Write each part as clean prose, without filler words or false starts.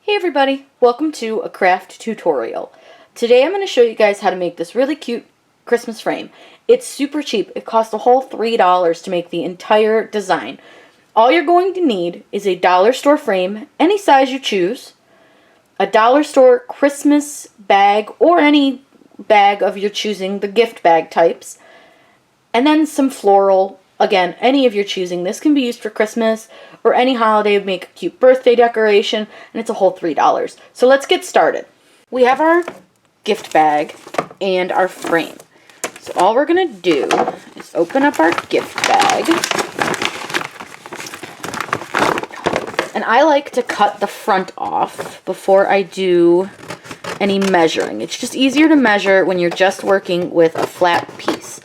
Hey everybody, welcome to a craft tutorial. Today I'm going to show you guys how to make this really cute Christmas frame. It's super cheap. It costs a whole $3 to make the entire design. All you're going to need is a dollar store frame, any size you choose, a dollar store Christmas bag or any bag of your choosing, the gift bag types, and then some floral. Again, any of your choosing. This can be used for Christmas or any holiday. Make a cute birthday decoration, and it's a whole $3. So let's get started. We have our gift bag and our frame. So all we're going to do is open up our gift bag. And I like to cut the front off before I do any measuring. It's just easier to measure when you're just working with a flat piece.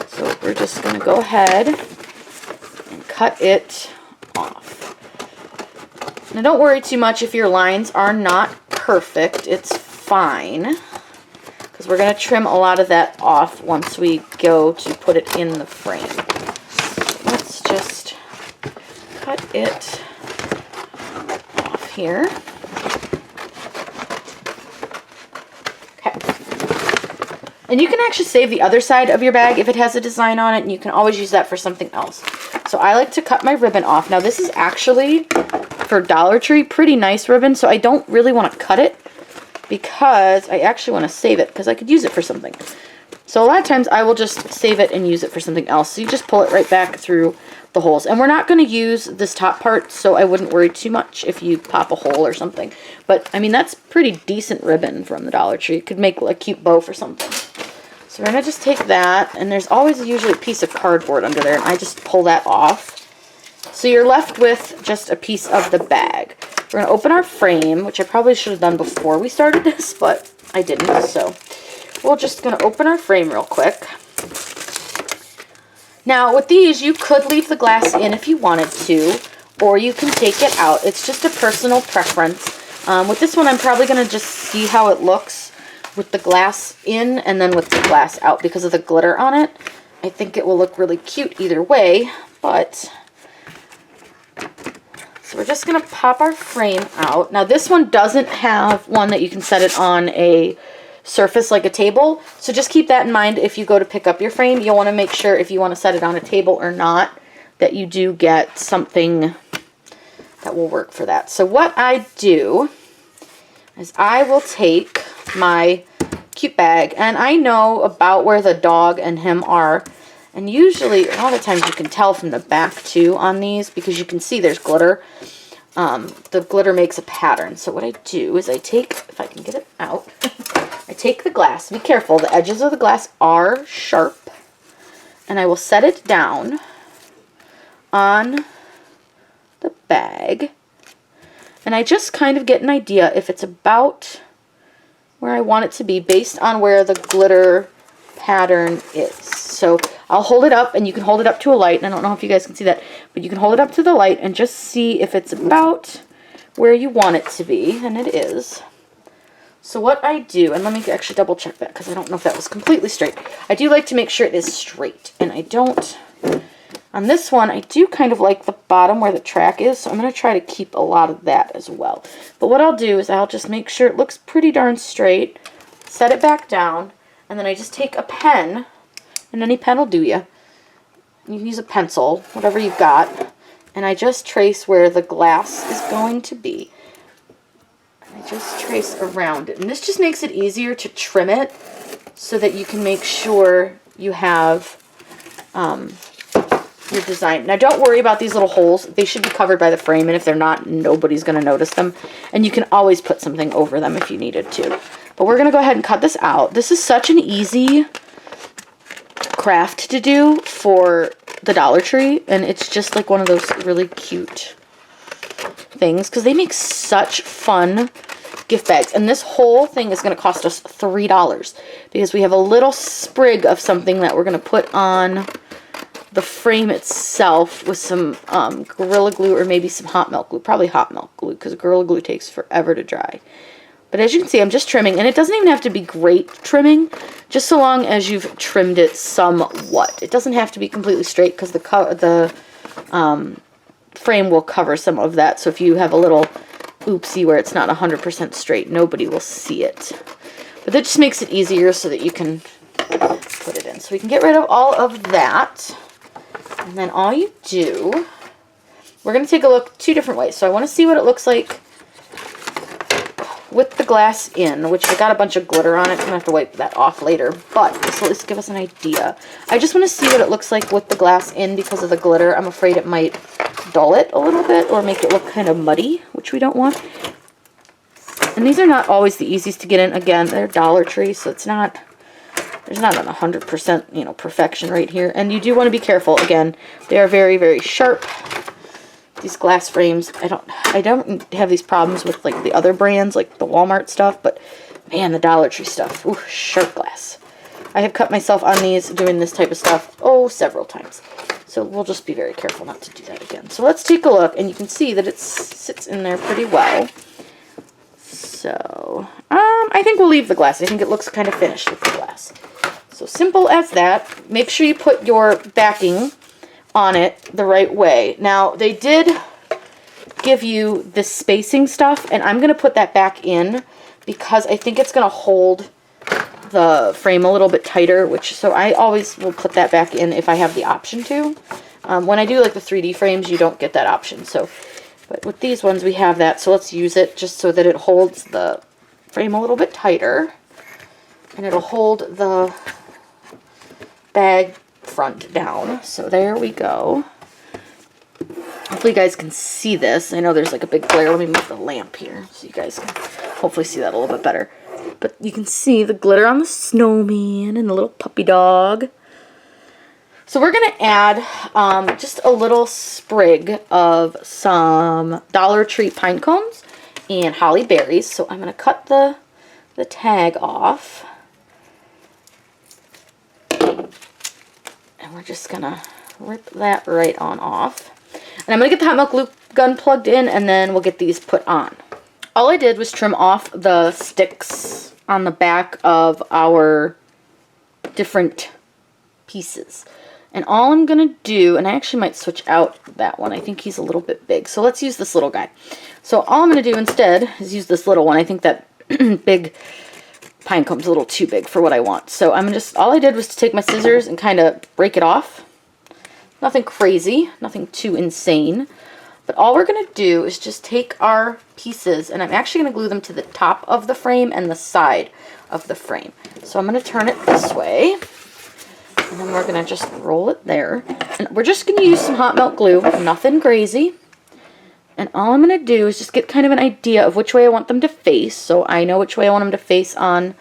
So we're just going to go ahead and cut it off. Now don't worry too much if your lines are not perfect. It's fine, because we're going to trim a lot of that off once we go to put it in the frame. So let's just cut it off here. And you can actually save the other side of your bag if it has a design on it, and you can always use that for something else. So I like to cut my ribbon off. Now this is actually, for Dollar Tree, pretty nice ribbon, so I don't really want to cut it because I actually want to save it because I could use it for something. So a lot of times I will just save it and use it for something else. So you just pull it right back through the holes. And we're not going to use this top part, so I wouldn't worry too much if you pop a hole or something. But, I mean, that's pretty decent ribbon from the Dollar Tree. It could make a cute bow for something. So we're going to just take that, and there's always usually a piece of cardboard under there, and I just pull that off. So you're left with just a piece of the bag. We're going to open our frame, which I probably should have done before we started this, but I didn't. So we're just going to open our frame real quick. Now with these, you could leave the glass in if you wanted to, or you can take it out. It's just a personal preference. With this one, I'm probably going to just see how it looks with the glass in and then with the glass out because of the glitter on it. I think it will look really cute either way, but so we're just going to pop our frame out. Now this one doesn't have one that you can set it on a surface like a table, so just keep that in mind if you go to pick up your frame. You'll want to make sure if you want to set it on a table or not, that you do get something that will work for that. So what I do is I will take my cute bag, and I know about where the dog and him are, and usually a lot of times you can tell from the back too on these because you can see there's glitter. The glitter makes a pattern. So what I do is I take, if I can get it out, I take the glass. Be careful, the edges of the glass are sharp, and I will set it down on the bag, and I just kind of get an idea if it's about where I want it to be based on where the glitter pattern is. So I'll hold it up, and you can hold it up to a light, and I don't know if you guys can see that, but you can hold it up to the light and just see if it's about where you want it to be, and it is. So what I do, and let me actually double check that because I don't know if that was completely straight. I do like to make sure it is straight, and I don't, on this one, I do kind of like the bottom where the track is, so I'm going to try to keep a lot of that as well. But what I'll do is I'll just make sure it looks pretty darn straight, set it back down, and then I just take a pen, and any pen will do you. You can use a pencil, whatever you've got, and I just trace where the glass is going to be. I just trace around it, and this just makes it easier to trim it so that you can make sure you have your design. Now don't worry about these little holes. They should be covered by the frame, and if they're not, nobody's going to notice them, and you can always put something over them if you needed to. But we're going to go ahead and cut this out. This is such an easy craft to do for the Dollar Tree, and it's just like one of those really cute things because they make such fun gift bags. And this whole thing is going to cost us $3 because we have a little sprig of something that we're going to put on the frame itself with some Gorilla Glue or maybe some hot melt glue. Probably hot melt glue because Gorilla Glue takes forever to dry. But as you can see, I'm just trimming, and it doesn't even have to be great trimming, just so long as you've trimmed it somewhat. It doesn't have to be completely straight because the frame will cover some of that. So if you have a little oopsie where it's not 100% straight. Nobody will see it. But that just makes it easier so that you can put it in. So we can get rid of all of that. And then all you do, we're going to take a look 2 different ways. So I want to see what it looks like with the glass in, which I got a bunch of glitter on it. I'm going to have to wipe that off later, but this will at least give us an idea. I just want to see what it looks like with the glass in because of the glitter. I'm afraid it might dull it a little bit or make it look kind of muddy, which we don't want. And these are not always the easiest to get in. Again, they're Dollar Tree, so it's not, there's not an 100%, you know, perfection right here. And you do want to be careful. Again, they are very, very sharp. These glass frames, I don't have these problems with like the other brands, like the Walmart stuff, but man, the Dollar Tree stuff, ooh, sharp glass. I have cut myself on these doing this type of stuff, several times. So we'll just be very careful not to do that again. So let's take a look, and you can see that it sits in there pretty well. So, I think we'll leave the glass. I think it looks kind of finished with the glass. So simple as that. Make sure you put your backing on it the right way. Now, they did give you this spacing stuff, and I'm going to put that back in because I think it's going to hold the frame a little bit tighter, so I always will put that back in if I have the option to. When I do like the 3D frames, you don't get that option. So, but with these ones, we have that, so let's use it just so that it holds the frame a little bit tighter, and it'll hold the bag front down. So there we go. Hopefully you guys can see this. I know there's like a big glare. Let me move the lamp here so you guys can hopefully see that a little bit better. But you can see the glitter on the snowman and the little puppy dog. So we're going to add just a little sprig of some Dollar Tree pine cones and holly berries. So I'm going to cut the tag off. And we're just going to rip that right on off. And I'm going to get the hot milk glue gun plugged in, and then we'll get these put on. All I did was trim off the sticks on the back of our different pieces. And all I'm going to do, and I actually might switch out that one. I think he's a little bit big. So let's use this little guy. So all I'm going to do instead is use this little one. I think that big pine cone's a little too big for what I want. So I'm just, all I did was to take my scissors and kind of break it off. Nothing crazy, nothing too insane. But all we're going to do is just take our pieces, and I'm actually going to glue them to the top of the frame and the side of the frame. So I'm going to turn it this way, and then we're going to just roll it there. And we're just going to use some hot melt glue, nothing crazy. And all I'm going to do is just get kind of an idea of which way I want them to face, so I know which way I want them to face on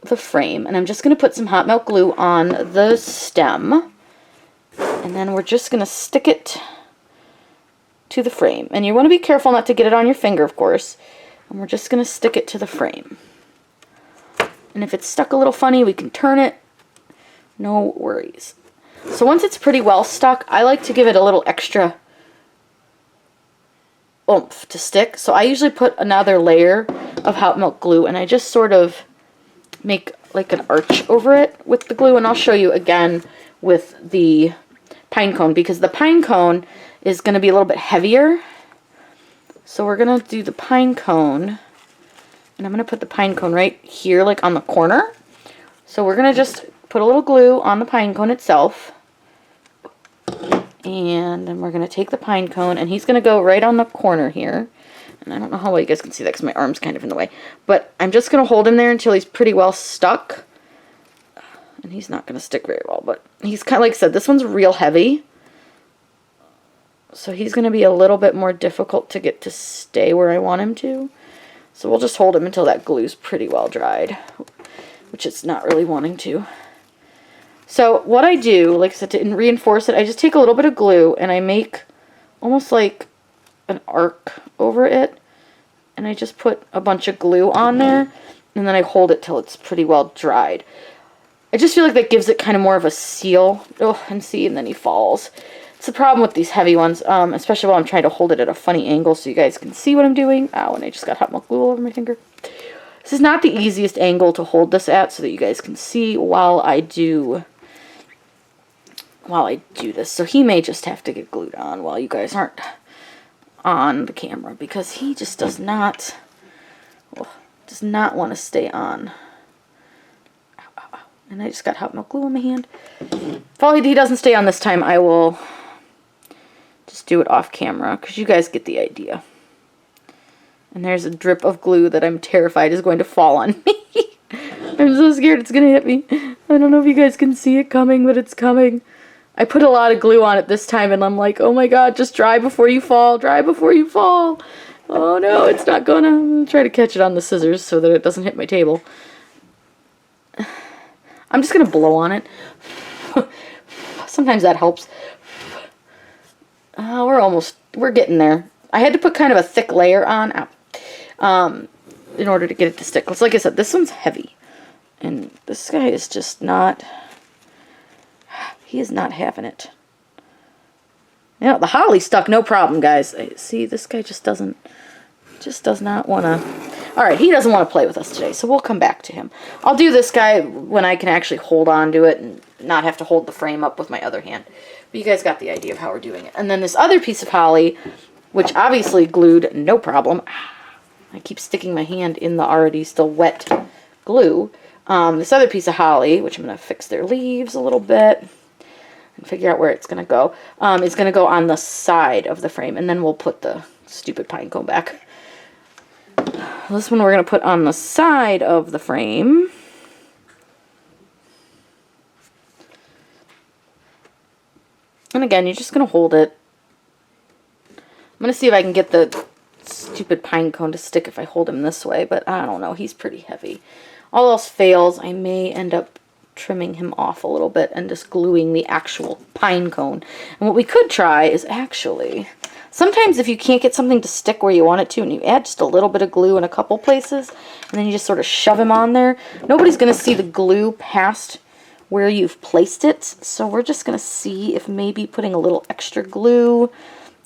the frame. And I'm just going to put some hot melt glue on the stem, and then we're just going to stick it to the frame. And you want to be careful not to get it on your finger, of course. And we're just going to stick it to the frame. And if it's stuck a little funny, we can turn it. No worries. So once it's pretty well stuck, I like to give it a little extra oomph to stick. So I usually put another layer of hot melt glue, and I just sort of make like an arch over it with the glue. And I'll show you again with the pine cone, because the pine cone is going to be a little bit heavier. So we're going to do the pine cone, and I'm going to put the pine cone right here, like on the corner. So we're going to just put a little glue on the pine cone itself, and then we're going to take the pine cone, and he's going to go right on the corner here. And I don't know how well you guys can see that because my arm's kind of in the way, but I'm just going to hold him there until he's pretty well stuck. And he's not going to stick very well, but he's kind of, like I said, this one's real heavy. So he's going to be a little bit more difficult to get to stay where I want him to. So we'll just hold him until that glue's pretty well dried, which it's not really wanting to. So what I do, like I said, to reinforce it, I just take a little bit of glue and I make almost like an arc over it. And I just put a bunch of glue on there, and then I hold it till it's pretty well dried. I just feel like that gives it kind of more of a seal. Oh, and see, and then he falls. It's the problem with these heavy ones, especially while I'm trying to hold it at a funny angle so you guys can see what I'm doing. Ow, and I just got hot milk glue all over my finger. This is not the easiest angle to hold this at so that you guys can see while I do this. So he may just have to get glued on while you guys aren't on the camera because he just does not want to stay on. Ow, ow, ow. And I just got hot milk glue on my hand. If he doesn't stay on this time, I will just do it off camera because you guys get the idea. And there's a drip of glue that I'm terrified is going to fall on me. I'm so scared it's going to hit me. I don't know if you guys can see it coming, but it's coming. I put a lot of glue on it this time, and I'm like, oh my god, just dry before you fall. Dry before you fall. Oh no, it's not gonna. I'm going to try to catch it on the scissors so that it doesn't hit my table. I'm just going to blow on it. Sometimes that helps. We're getting there. I had to put kind of a thick layer on in order to get it to stick. Because like I said, this one's heavy. And this guy is just not, he is not having it. You know, the holly stuck no problem, guys. See, this guy just does not want to. Alright, he doesn't want to play with us today, so we'll come back to him. I'll do this guy when I can actually hold on to it and not have to hold the frame up with my other hand. But you guys got the idea of how we're doing it. And then this other piece of holly, which obviously glued no problem. I keep sticking my hand in the already still wet glue. This other piece of holly, which I'm going to fix their leaves a little bit and figure out where it's going to go, is going to go on the side of the frame. And then we'll put the stupid pine cone back. This one we're going to put on the side of the frame. And again, you're just going to hold it. I'm going to see if I can get the stupid pine cone to stick if I hold him this way, but I don't know. He's pretty heavy. All else fails, I may end up trimming him off a little bit and just gluing the actual pine cone. And what we could try is actually, sometimes if you can't get something to stick where you want it to, and you add just a little bit of glue in a couple places, and then you just sort of shove him on there, nobody's going to see the glue past where you've placed it. So we're just going to see if maybe putting a little extra glue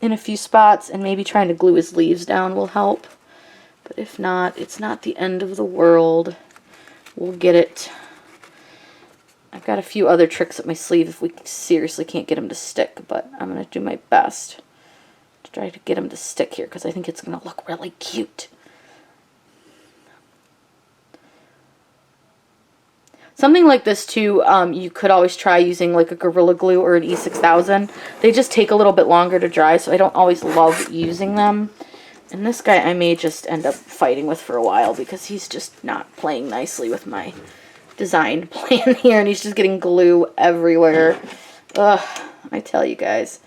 in a few spots and maybe trying to glue his leaves down will help. But if not, it's not the end of the world. We'll get it. I've got a few other tricks up my sleeve if we seriously can't get him to stick, but I'm going to do my best to try to get him to stick here because I think it's going to look really cute. Something like this too, you could always try using like a Gorilla Glue or an E6000. They just take a little bit longer to dry, so I don't always love using them. And this guy I may just end up fighting with for a while because he's just not playing nicely with my design plan here, and he's just getting glue everywhere. Ugh, I tell you guys.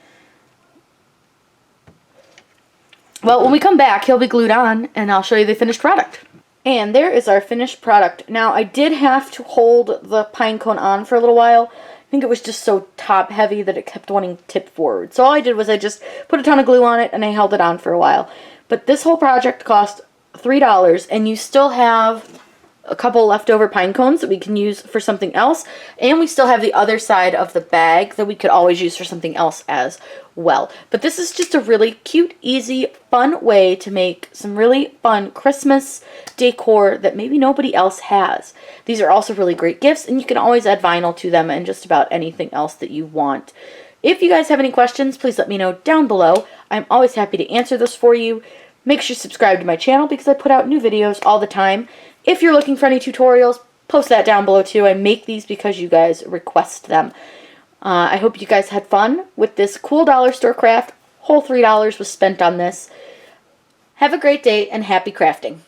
Well, when we come back, he'll be glued on, and I'll show you the finished product. And there is our finished product. Now, I did have to hold the pine cone on for a little while. I think it was just so top heavy that it kept wanting to tip forward. So all I did was I just put a ton of glue on it and I held it on for a while. But this whole project cost $3, and you still have a couple leftover pine cones that we can use for something else. And we still have the other side of the bag that we could always use for something else as well. But this is just a really cute, easy, fun way to make some really fun Christmas decor that maybe nobody else has. These are also really great gifts, and you can always add vinyl to them and just about anything else that you want. If you guys have any questions, please let me know down below. I'm always happy to answer those for you. Make sure you subscribe to my channel because I put out new videos all the time. If you're looking for any tutorials, post that down below too. I make these because you guys request them. I hope you guys had fun with this cool dollar store craft. Whole $3 was spent on this. Have a great day and happy crafting.